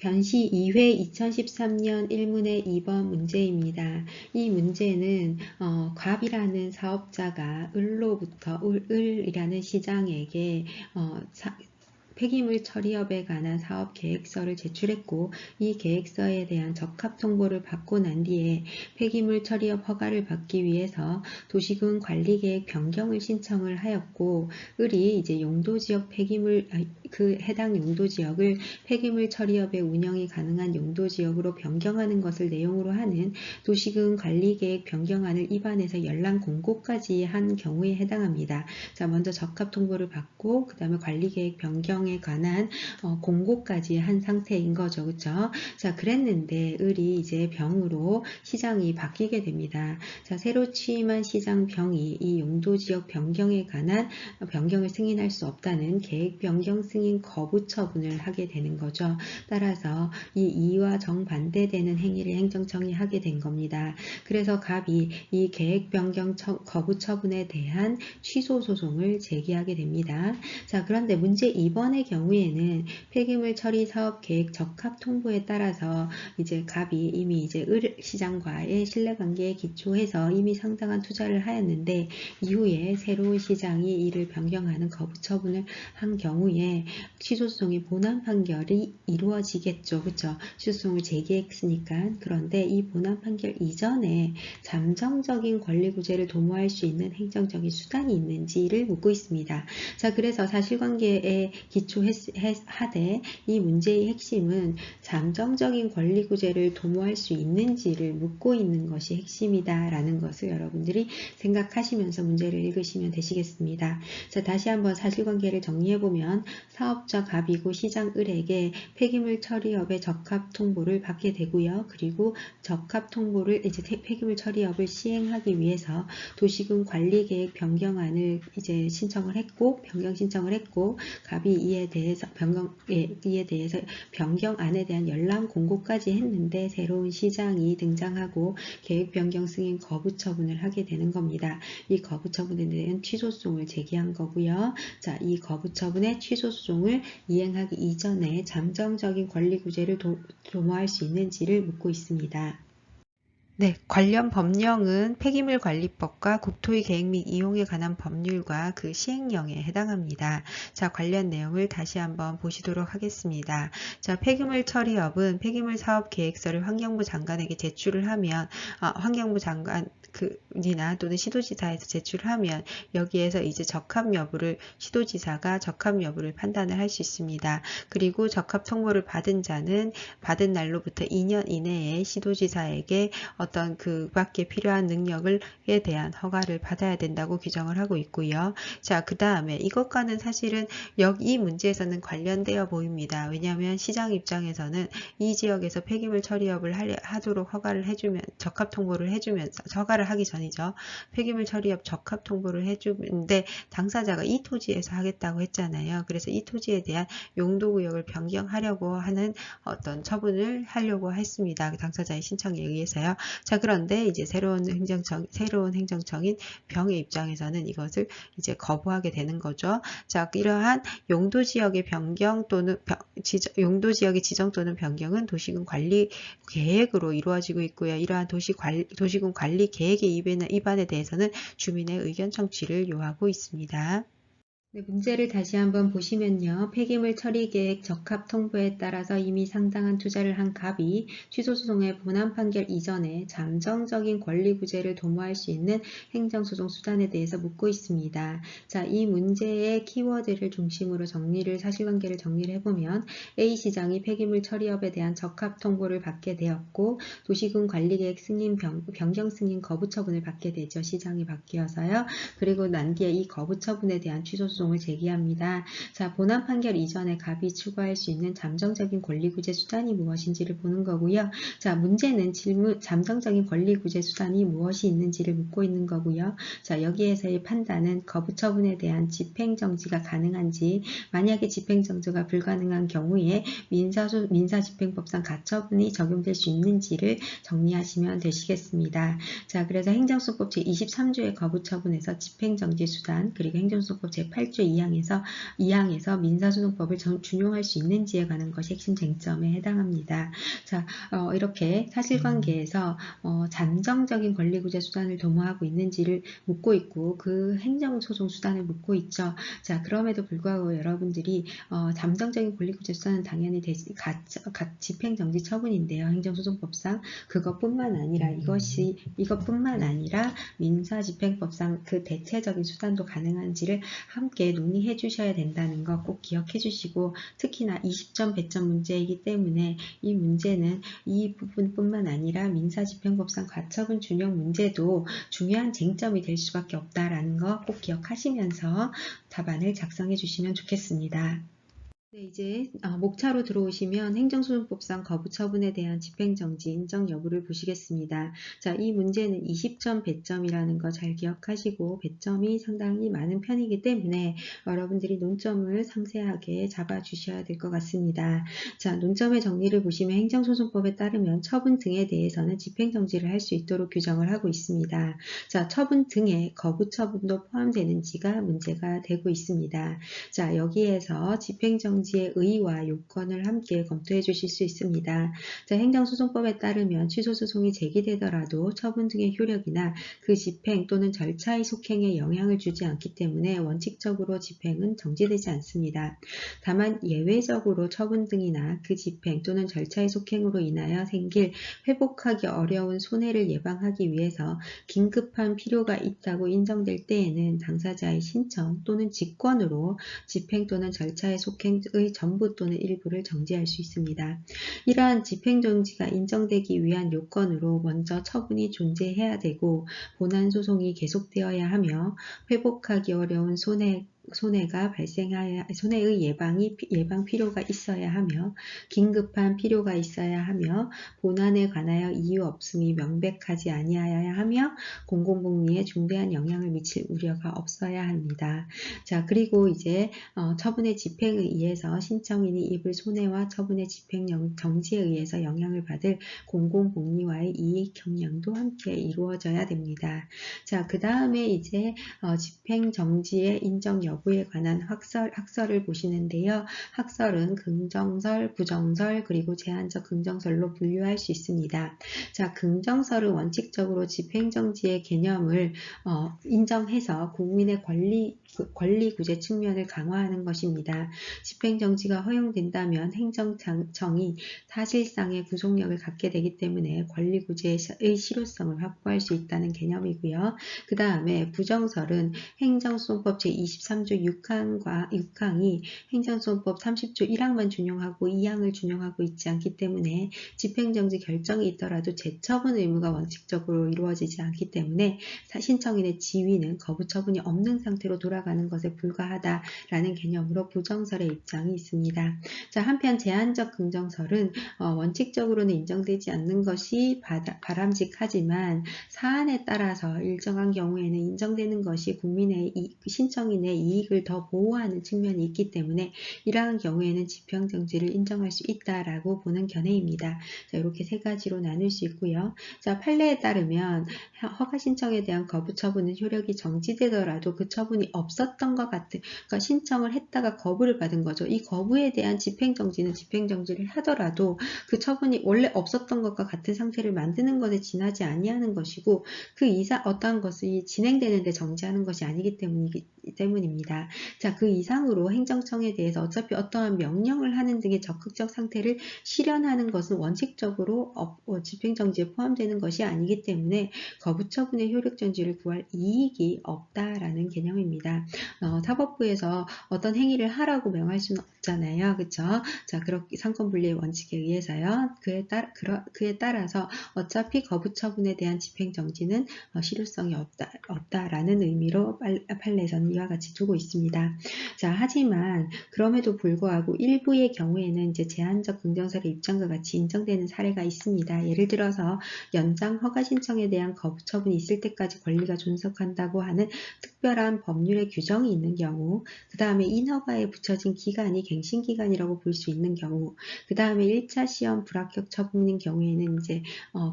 변시 2회 2013년 1문의 2번 문제입니다. 이 문제는 갑이라는 사업자가 을이라는 시장에게 폐기물 처리업에 관한 사업 계획서를 제출했고, 이 계획서에 대한 적합 통보를 받고 난 뒤에 폐기물 처리업 허가를 받기 위해서 도시군 관리계획 변경을 신청을 하였고, 을이 이제 용도지역 해당 용도지역을 폐기물 처리업의 운영이 가능한 용도지역으로 변경하는 것을 내용으로 하는 도시군 관리계획 변경안을 입안해서 연락 공고까지 한 경우에 해당합니다. 자, 먼저 적합 통보를 받고 그 다음에 관리계획 변경에 관한 공고까지 한 상태인 거죠. 그렇죠? 자, 그랬는데 을이 이제 병으로 시장이 바뀌게 됩니다. 자, 새로 취임한 시장 병이 이 용도지역 변경에 관한 변경을 승인할 수 없다는 계획 변경 승인 거부 처분을 하게 되는 거죠. 따라서 이 이와 정반대되는 행위를 행정청이 하게 된 겁니다. 그래서 갑이 이 계획 변경 거부 처분에 대한 취소 소송을 제기하게 됩니다. 자, 그런데 문제 2번의 경우에는 폐기물 처리 사업 계획 적합 통보에 따라서 이제 갑이 이미 이제 을 시장과의 신뢰관계에 기초해서 이미 상당한 투자를 하였는데, 이후에 새로운 시장이 이를 변경하는 거부 처분을 한 경우에 취소소송의 본안 판결이 이루어지겠죠. 그렇죠? 취소소송을 제기했으니까. 그런데 이 본안 판결 이전에 잠정적인 권리구제를 도모할 수 있는 행정적인 수단이 있는지를 묻고 있습니다. 자, 그래서 사실관계에 기초하되 이 문제의 핵심은 잠정적인 권리구제를 도모할 수 있는지를 묻고 있는 것이 핵심이다 라는 것을 여러분들이 생각하시면서 문제를 읽으시면 되시겠습니다. 자, 다시 한번 사실관계를 정리해보면 사업자 갑이고 시장 을에게 폐기물 처리업의 적합 통보를 받게 되고요. 그리고 적합 통보를 이제 폐기물 처리업을 시행하기 위해서 도시군 관리계획 변경안을 이제 신청을 했고, 변경 신청을 했고, 갑이 이에 대해서 변경안에 대한 연락 공고까지 했는데 새로운 시장이 등장하고 계획 변경 승인 거부 처분을 하게 되는 겁니다. 이 거부 처분에 대한 취소소송을 제기한 거고요. 자, 이 거부 처분의 취소소송을 이행하기 이전에 잠정적인 권리구제를 도모할 수 있는지를 묻고 있습니다. 네, 관련 법령은 폐기물관리법과 국토의 계획 및 이용에 관한 법률과 그 시행령에 해당합니다. 자, 관련 내용을 다시 한번 보시도록 하겠습니다. 자, 폐기물 처리업은 폐기물 사업 계획서를 환경부 장관에게 제출을 하면 환경부 장관이나 또는 시도지사에서 제출하면 여기에서 이제 적합 여부를 시도지사가 적합 여부를 판단을 할 수 있습니다. 그리고 적합 통보를 받은 자는 받은 날로부터 2년 이내에 시도지사에게 어떤 그 밖에 필요한 능력에 대한 허가를 받아야 된다고 규정을 하고 있고요. 자, 그 다음에 이것과는 사실은 이 문제에서는 관련되어 보입니다. 왜냐하면 시장 입장에서는 이 지역에서 폐기물 처리업을 하도록 허가를 해주면, 적합 통보를 해주면서, 허가를 하기 전이죠. 폐기물 처리업 적합 통보를 해주는데 당사자가 이 토지에서 하겠다고 했잖아요. 그래서 이 토지에 대한 용도구역을 변경하려고 하는 어떤 처분을 하려고 했습니다. 당사자의 신청에 의해서요. 자, 그런데 이제 새로운 행정청인 병의 입장에서는 이것을 이제 거부하게 되는 거죠. 자, 이러한 용도지역의 변경 또는 용도지역의 지정 또는 변경은 도시군 관리 계획으로 이루어지고 있고요. 이러한 도시군 관리 계획의 입안에 대해서는 주민의 의견 청취를 요하고 있습니다. 네, 문제를 다시 한번 보시면요. 폐기물 처리 계획 적합 통보에 따라서 이미 상당한 투자를 한 갑이 취소소송의 본안 판결 이전에 잠정적인 권리구제를 도모할 수 있는 행정소송 수단에 대해서 묻고 있습니다. 자, 이 문제의 키워드를 중심으로 사실관계를 정리를 해보면 A시장이 폐기물 처리업에 대한 적합 통보를 받게 되었고 도시군 관리계획 변경 승인 거부 처분을 받게 되죠. 시장이 바뀌어서요. 그리고 난 뒤에 이 거부 처분에 대한 취소소송을 제기합니다. 자, 본안 판결 이전에 갑이 추구할 수 있는 잠정적인 권리구제 수단이 무엇인지를 보는 거고요. 자, 문제는 잠정적인 권리구제 수단이 무엇이 있는지를 묻고 있는 거고요. 자, 여기에서의 판단은 거부 처분에 대한 집행정지가 가능한지, 만약에 집행정지가 불가능한 경우에 민사집행법상 가처분이 적용될 수 있는지를 정리하시면 되시겠습니다. 자, 그래서 행정소송법 제23조의 거부 처분에서 집행정지 수단, 그리고 행정소송법 제8 8조 2항에서 민사소송법을 준용할 수 있는지에 관한 것이 핵심 쟁점에 해당합니다. 자, 이렇게 사실관계에서 잠정적인 권리구제 수단을 도모하고 있는지를 묻고 있고 그 행정소송 수단을 묻고 있죠. 자, 그럼에도 불구하고 여러분들이 잠정적인 권리구제 수단은 당연히 집행정지 처분인데요. 행정소송법상 그것뿐만 아니라 민사집행법상 그 대체적인 수단도 가능한지를 함께 논의해 주셔야 된다는 거 꼭 기억해 주시고, 특히나 20점 배점 문제이기 때문에 이 문제는 이 부분뿐만 아니라 민사집행법상 가처분 준용 문제도 중요한 쟁점이 될 수밖에 없다라는 거 꼭 기억하시면서 답안을 작성해 주시면 좋겠습니다. 네, 이제 목차로 들어오시면 행정소송법상 거부처분에 대한 집행정지 인정 여부를 보시겠습니다. 자, 이 문제는 20점 배점이라는 거 잘 기억하시고 배점이 상당히 많은 편이기 때문에 여러분들이 논점을 상세하게 잡아주셔야 될 것 같습니다. 자, 논점의 정리를 보시면 행정소송법에 따르면 처분 등에 대해서는 집행정지를 할 수 있도록 규정을 하고 있습니다. 자, 처분 등에 거부처분도 포함되는지가 문제가 되고 있습니다. 자, 여기에서 집행정지의 의의와 요건을 함께 검토해 주실 수 있습니다. 자, 행정소송법에 따르면 취소소송이 제기되더라도 처분 등의 효력이나 그 집행 또는 절차의 속행에 영향을 주지 않기 때문에 원칙적으로 집행은 정지되지 않습니다. 다만 예외적으로 처분 등이나 그 집행 또는 절차의 속행으로 인하여 생길 회복하기 어려운 손해를 예방하기 위해서 긴급한 필요가 있다고 인정될 때에는 당사자의 신청 또는 직권으로 집행 또는 절차의 속행의 전부 또는 일부를 정지할 수 있습니다. 이러한 집행정지가 인정되기 위한 요건으로 먼저 처분이 존재해야 되고 본안소송이 계속되어야 하며 회복하기 어려운 손해가 손해의 예방 필요가 있어야 하며 긴급한 필요가 있어야 하며 본안에 관하여 이유 없음이 명백하지 아니하여야 하며 공공복리에 중대한 영향을 미칠 우려가 없어야 합니다. 자, 그리고 이제 처분의 집행에 의해서 신청인이 입을 손해와 처분의 집행 정지에 의해서 영향을 받을 공공복리와의 이익 경량도 함께 이루어져야 됩니다. 자, 그 다음에 이제 집행정지의 인정 여부에 관한 학설을 보시는데요. 학설은 긍정설, 부정설, 그리고 제한적 긍정설로 분류할 수 있습니다. 자, 긍정설은 원칙적으로 집행정지의 개념을 인정해서 국민의 권리구제 측면을 강화하는 것입니다. 집행정지가 허용된다면 행정청이 사실상의 구속력을 갖게 되기 때문에 권리구제의 실효성을 확보할 수 있다는 개념이고요. 그 다음에 부정설은 행정소송법 제23조 6항이 행정소송법 30조 1항만 준용하고 2항을 준용하고 있지 않기 때문에 집행정지 결정이 있더라도 재처분 의무가 원칙적으로 이루어지지 않기 때문에 신청인의 지위는 거부처분이 없는 상태로 돌아가는 것에 불과하다라는 개념으로 부정설의 입장이 있습니다. 자, 한편 제한적 긍정설은 원칙적으로는 인정되지 않는 것이 바람직하지만 사안에 따라서 일정한 경우에는 인정되는 것이 신청인의 이익을 더 보호하는 측면이 있기 때문에 이러한 경우에는 집행정지를 인정할 수 있다라고 보는 견해입니다. 자, 이렇게 세 가지로 나눌 수 있고요. 자, 판례에 따르면 허가 신청에 대한 거부 처분은 효력이 정지되더라도 그 처분이 없었던 것 같은, 그러니까 신청을 했다가 거부를 받은 거죠. 이 거부에 대한 집행정지는 집행정지를 하더라도 그 처분이 원래 없었던 것과 같은 상태를 만드는 것에 지나지 아니하는 것이고 그 이상 어떠한 것이 진행되는데 정지하는 것이 아니기 때문입니다. 자, 그 이상으로 행정청에 대해서 어차피 어떠한 명령을 하는 등의 적극적 상태를 실현하는 것은 원칙적으로 집행정지에 포함되는 것이 아니기 때문에 거부처분의 효력정지를 구할 이익이 없다라는 개념입니다. 사법부에서 어떤 행위를 하라고 명할 수는 없잖아요. 그렇죠? 자, 그렇게 상권분리의 원칙에 의해서요. 그에 따라서 어차피 거부처분에 대한 집행정지는 실효성이 없다라는 의미로 판례에서는 이와 같이 두고 있습니다. 자, 하지만 그럼에도 불구하고 일부의 경우에는 이제 제한적 긍정설의 입장과 같이 인정되는 사례가 있습니다. 예를 들어서 연장 허가 신청에 대한 거부 처분이 있을 때까지 권리가 존속한다고 하는 특별한 법률의 규정이 있는 경우, 그 다음에 인허가에 붙여진 기간이 갱신기간이라고 볼 수 있는 경우, 그 다음에 1차 시험 불합격 처분인 경우에는 이제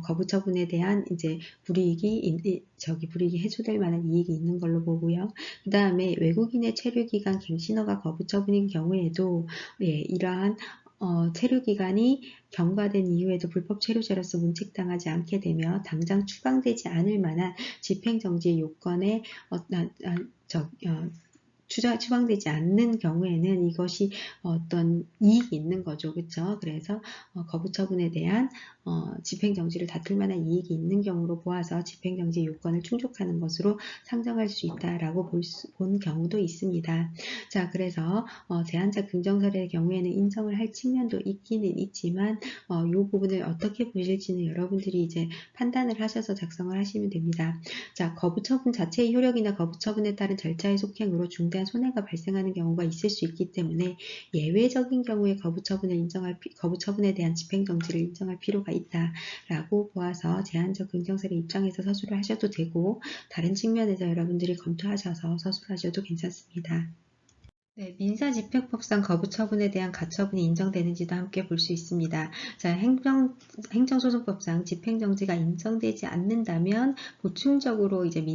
거부 처분에 대한 이제 불이익이 해소될 만한 이익이 있는 걸로 보고요. 그 다음에 외국 외국인의 체류기간 갱신허가 거부처분인 경우에도 이러한 체류기간이 경과된 이후에도 불법 체류자로서 문책당하지 않게 되며 당장 추방되지 않을 만한 집행정지 요건에 추방되지 않는 경우에는 이것이 어떤 이익이 있는 거죠. 그렇죠? 그래서 거부처분에 대한 집행정지를 다툴 만한 이익이 있는 경우로 보아서 집행정지 요건을 충족하는 것으로 상정할 수 있다라고 본 경우도 있습니다. 자, 그래서 제한적 긍정설의 경우에는 인정을 할 측면도 있기는 있지만 이 부분을 어떻게 보실지는 여러분들이 이제 판단을 하셔서 작성을 하시면 됩니다. 자, 거부처분 자체의 효력이나 거부처분에 따른 절차의 속행으로 중대한 손해가 발생하는 경우가 있을 수 있기 때문에 예외적인 경우에 거부처분에 대한 집행정지를 인정할 필요가 있다라고 보아서 제한적 긍정설의 입장에서 서술을 하셔도 되고 다른 측면에서 여러분들이 검토하셔서 서술하셔도 괜찮습니다. 네, 민사집행법상 거부처분에 대한 가처분이 인정되는지도 함께 볼 수 있습니다. 자, 행정소송법상 집행정지가 인정되지 않는다면 보충적으로 이제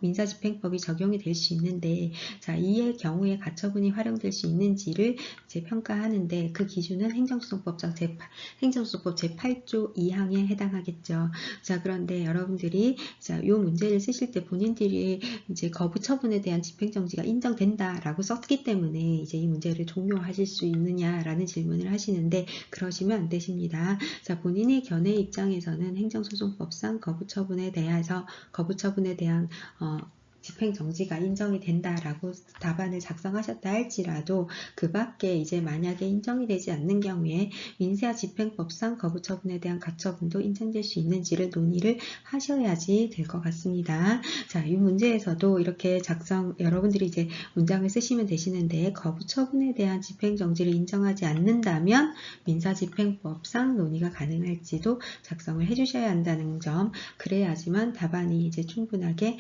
민사집행법이 적용이 될 수 있는데, 자, 이의 경우에 가처분이 활용될 수 있는지를 이제 평가하는데 그 기준은 행정소송법 제8조 2항에 해당하겠죠. 자, 그런데 여러분들이 자, 이 문제를 쓰실 때 본인들이 이제 거부처분에 대한 집행정지가 인정된다 라고 썼기 때문에 이제 이 문제를 종료하실 수 있느냐라는 질문을 하시는데 그러시면 안 되십니다. 자, 본인의 견해 입장에서는 행정소송법상 거부처분에 대한 집행정지가 인정이 된다라고 답안을 작성하셨다 할지라도 그 밖에 이제 만약에 인정이 되지 않는 경우에 민사집행법상 거부처분에 대한 가처분도 인정될 수 있는지를 논의를 하셔야지 될 것 같습니다. 자, 이 문제에서도 이렇게 여러분들이 이제 문장을 쓰시면 되시는데 거부처분에 대한 집행정지를 인정하지 않는다면 민사집행법상 논의가 가능할지도 작성을 해주셔야 한다는 점, 그래야지만 답안이 이제 충분하게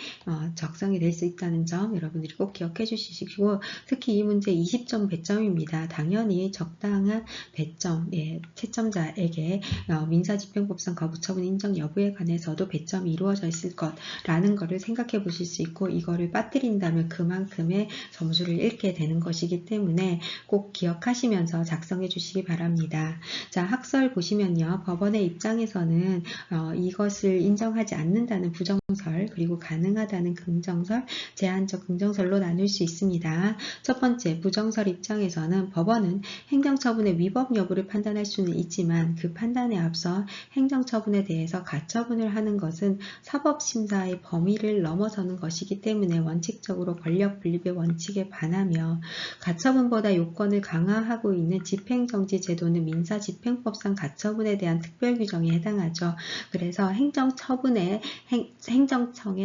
적성이 될 수 있다는 점 여러분들이 꼭 기억해 주시고, 특히 이 문제 20점 배점입니다. 당연히 적당한 배점, 채점자에게 민사집행법상 거부처분 인정 여부에 관해서도 배점이 이루어져 있을 것라는 것을 생각해 보실 수 있고, 이거를 빠뜨린다면 그만큼의 점수를 잃게 되는 것이기 때문에 꼭 기억하시면서 작성해 주시기 바랍니다. 자, 학설 보시면요. 법원의 입장에서는 이것을 인정하지 않는다는 부정설, 그리고 가능하다는 긍정설, 제한적 긍정설로 나눌 수 있습니다. 첫 번째, 부정설 입장에서는 법원은 행정처분의 위법 여부를 판단할 수는 있지만 그 판단에 앞서 행정처분에 대해서 가처분을 하는 것은 사법심사의 범위를 넘어서는 것이기 때문에 원칙적으로 권력 분립의 원칙에 반하며 가처분보다 요건을 강화하고 있는 집행정지 제도는 민사집행법상 가처분에 대한 특별규정에 해당하죠. 그래서 행정청에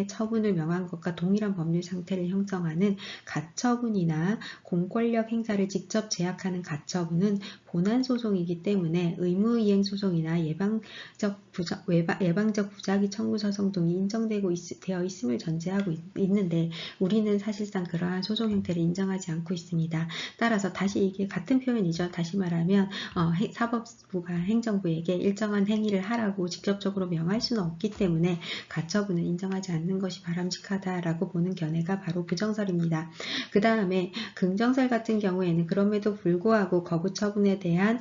처분을 명한 것과 동일한 법률 상태를 형성하는 가처분이나 공권력 행사를 직접 제약하는 가처분은 본안소송이기 때문에 의무이행 소송이나 예방적 부작위 청구 소송 등이 되어 있음을 전제하고 있는데 우리는 사실상 그러한 소송 형태를 인정하지 않고 있습니다. 따라서 다시 이게 같은 표현이죠. 다시 말하면 사법부가 행정부에게 일정한 행위를 하라고 직접적으로 명할 수는 없기 때문에 가처분을 인정하지 않는 것이 바람직하다라고 보는 견해가 바로 부정설입니다. 그 다음에 긍정설 같은 경우에는 그럼에도 불구하고 거부처분에 대한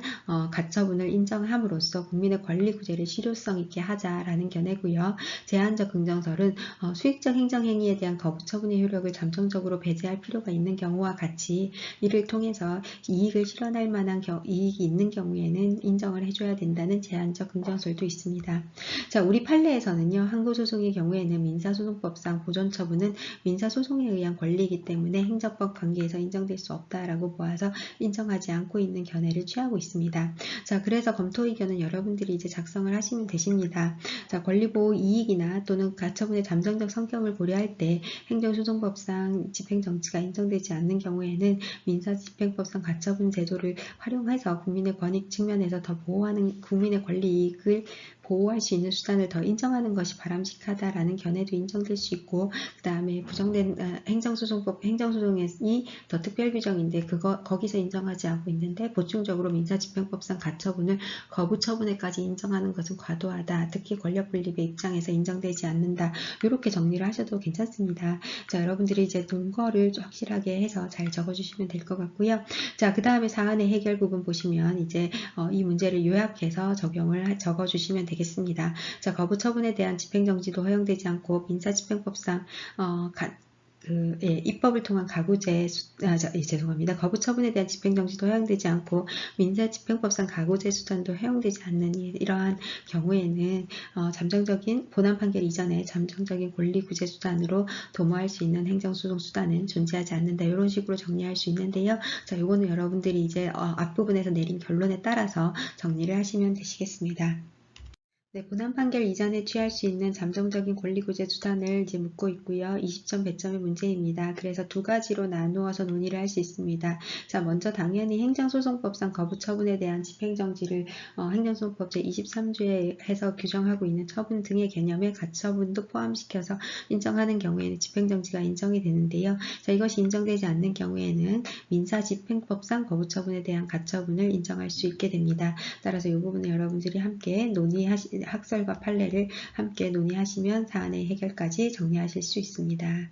가처분을 인정함으로써 국민의 권리구제를 실효성 있게 하자라는 견해고요. 제한적 긍정설은 수익적 행정행위에 대한 거부처분의 효력을 잠정적으로 배제할 필요가 있는 경우와 같이 이를 통해서 이익을 실현할 만한 이익이 있는 경우에는 인정을 해줘야 된다는 제한적 긍정설도 있습니다. 자, 우리 판례에서는요. 항고소송의 경우에는 민사소송법상 보존처분은 민사소송에 의한 권리이기 때문에 행정법 관계에서 인정될 수 없다라고 보아서 인정하지 않고 있는 견해를 취하고 있습니다. 자, 그래서 검토 의견은 여러분들이 이제 작성을 하시면 되십니다. 자, 권리보호 이익이나 또는 가처분의 잠정적 성격을 고려할 때 행정소송법상 집행정지가 인정되지 않는 경우에는 민사집행법상 가처분 제도를 활용해서 국민의 권익 측면에서 더 보호하는 국민의 권리 이익을 보호할 수 있는 수단을 더 인정하는 것이 바람직하다라는 견해도 인정될 수 있고, 그 다음에 부정된 행정소송법, 행정소송이 더 특별규정인데 거기서 인정하지 않고 있는데 보충적으로 민사집행법상 가처분을 거부처분에까지 인정하는 것은 과도하다. 특히 권력분립의 입장에서 인정되지 않는다. 이렇게 정리를 하셔도 괜찮습니다. 자, 여러분들이 이제 논거를 확실하게 해서 잘 적어주시면 될 것 같고요. 자, 그 다음에 사안의 해결 부분 보시면 이제 이 문제를 요약해서 적어주시면 되겠습니다. 자, 거부처분에 대한 집행정지도 허용되지 않고 민사집행법상 입법을 통한 죄송합니다. 거부처분에 대한 집행정지도 허용되지 않고 민사집행법상 가구제 수단도 허용되지 않는 이러한 경우에는 잠정적인 본안 판결 이전에 잠정적인 권리구제 수단으로 도모할 수 있는 행정소송 수단은 존재하지 않는다. 이런 식으로 정리할 수 있는데요. 자, 요거는 여러분들이 이제 앞부분에서 내린 결론에 따라서 정리를 하시면 되시겠습니다. 네, 본안 판결 이전에 취할 수 있는 잠정적인 권리구제 수단을 이제 묻고 있고요. 20점, 100점의 문제입니다. 그래서 두 가지로 나누어서 논의를 할 수 있습니다. 자, 먼저 당연히 행정소송법상 거부처분에 대한 집행정지를 행정소송법 제23조에서 규정하고 있는 처분 등의 개념에 가처분도 포함시켜서 인정하는 경우에는 집행정지가 인정이 되는데요. 자, 이것이 인정되지 않는 경우에는 민사집행법상 거부처분에 대한 가처분을 인정할 수 있게 됩니다. 따라서 이 부분을 여러분들이 함께 학설과 판례를 함께 논의하시면 사안의 해결까지 정리하실 수 있습니다.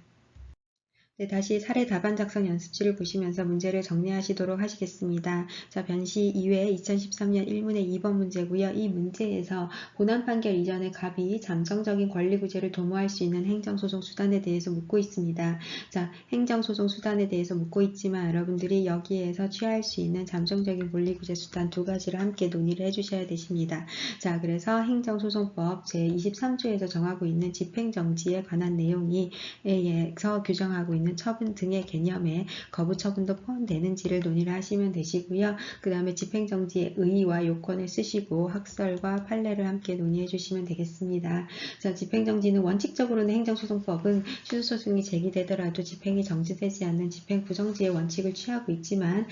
네, 다시 사례 답안 작성 연습지를 보시면서 문제를 정리하시도록 하시겠습니다. 자, 변시 2회 2013년 1문의 2번 문제고요. 이 문제에서 본안 판결 이전에 갑이 잠정적인 권리구제를 도모할 수 있는 행정소송 수단에 대해서 묻고 있습니다. 자, 행정소송 수단에 대해서 묻고 있지만 여러분들이 여기에서 취할 수 있는 잠정적인 권리구제 수단 두 가지를 함께 논의를 해주셔야 되십니다. 자, 그래서 행정소송법 제23조에서 정하고 있는 집행정지에 관한 내용에서 규정하고 있는 처분 등의 개념에 거부처분도 포함되는지를 논의를 하시면 되시고요. 그 다음에 집행정지의 의의와 요건을 쓰시고 학설과 판례를 함께 논의해 주시면 되겠습니다. 자, 집행정지는 원칙적으로는 행정소송법은 취소소송이 제기되더라도 집행이 정지되지 않는 집행부정지의 원칙을 취하고 있지만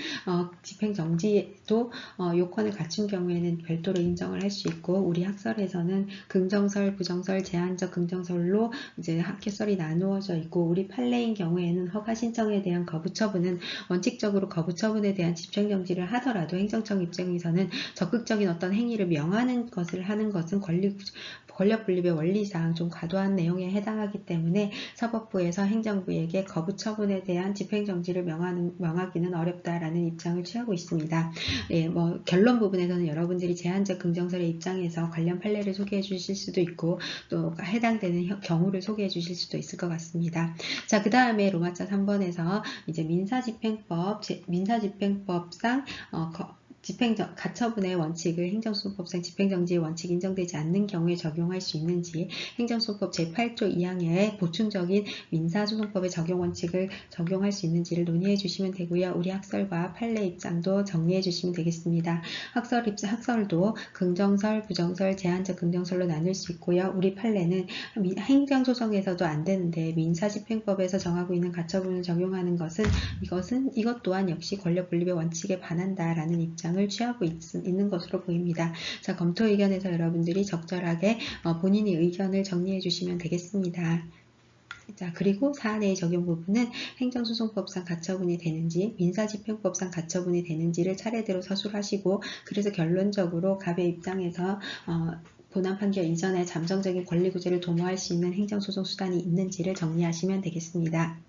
집행정지도 요건을 갖춘 경우에는 별도로 인정을 할 수 있고 우리 학설에서는 긍정설, 부정설, 제한적 긍정설로 이제 학설이 나누어져 있고 우리 판례인 경우에는 허가 신청에 대한 거부처분은 원칙적으로 거부처분에 대한 집행정지를 하더라도 행정청 입장에서는 적극적인 어떤 행위를 명하는 것을 하는 것은 권력분립의 원리상 좀 과도한 내용에 해당하기 때문에 사법부에서 행정부에게 거부처분에 대한 집행정지를 명하기는 어렵다라는 입장을 취하고 있습니다. 예, 결론 부분에서는 여러분들이 제한적 긍정설의 입장에서 관련 판례를 소개해 주실 수도 있고 또 해당되는 경우를 소개해 주실 수도 있을 것 같습니다. 자, 그 다음에 로마자 3번에서 이제 민사집행법상 가처분의 원칙을 행정소송법상 집행정지의 원칙이 인정되지 않는 경우에 적용할 수 있는지 행정소송법 제8조 2항의 보충적인 민사소송법의 적용 원칙을 적용할 수 있는지를 논의해 주시면 되고요. 우리 학설과 판례 입장도 정리해 주시면 되겠습니다. 학설도 긍정설, 부정설, 제한적 긍정설로 나눌 수 있고요. 우리 판례는 행정소송에서도 안 되는데 민사집행법에서 정하고 있는 가처분을 적용하는 이것 또한 역시 권력분립의 원칙에 반한다라는 입장을 취하고 있는 것으로 보입니다. 자, 검토 의견에서 여러분들이 적절하게 본인의 의견을 정리해 주시면 되겠습니다. 자, 그리고 사안의 적용 부분은 행정소송법상 가처분이 되는지 민사집행법상 가처분이 되는지를 차례대로 서술하시고 그래서 결론적으로 갑의 입장에서 본안 판결 이전에 잠정적인 권리구제를 도모할 수 있는 행정소송 수단이 있는지를 정리하시면 되겠습니다.